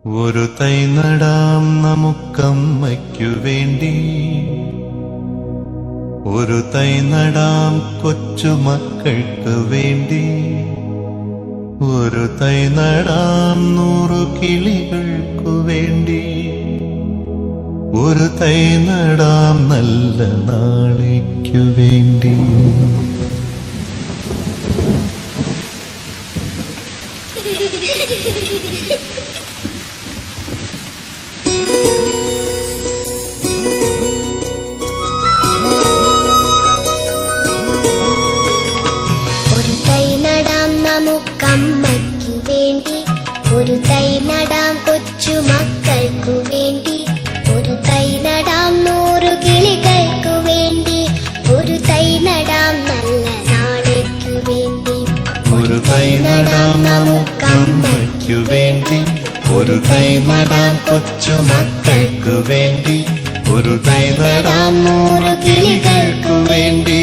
ഒരു തൈ നടാം നമുക്കമ്മയ്ക്കു വേണ്ടി, ഒരു തൈ നടാം കൊച്ചുമക്കൾക്ക് വേണ്ടി, ഒരു തൈ നടാം 100 കിളികൾക്കു വേണ്ടി, ഒരു തൈ നടാം നല്ല നാളേക്കു വേണ്ടി. ഒരു തൈ നടാം നമുക്കമ്മയ്ക്കു വേണ്ടി, ഒരു തൈ നടാം കൊച്ചുമക്കൾക്കു വേണ്ടി, ഒരു തൈ നടാം 100 കിളികൾക്കു വേണ്ടി, ഒരു തൈ നടാം നല്ല നാളേക്കു വേണ്ടി. ഒരു തൈ നടാം നമുക്കമ്മയ്ക്കു വേണ്ടി, ഒരു തൈ നടാം കൊച്ചുമക്കൾക്കു വേണ്ടി, ഒരു തൈ നടാം 100 കിളികൾക്കു വേണ്ടി,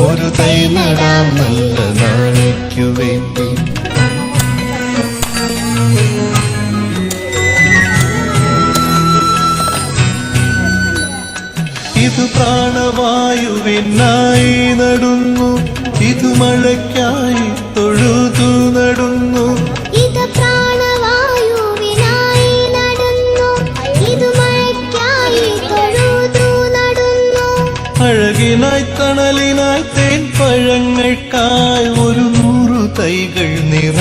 ഒരു തൈ നടാം നല്ല നാളേക്കു വേണ്ടി. ഇത് പ്രാണവായുവിനായി നടുന്നു, ഇത് മഴയ്ക്കായി തൊഴുതു നടുന്നു, ഇത് പ്രാണവായുവിനായി നടുന്നു, ഇത് മഴയ്ക്കായി തൊഴുതു നടുന്നു. അഴകിനായി തണലിനായി തേൻ പഴങ്ങൾക്കായി 100 തൈകൾ നിറ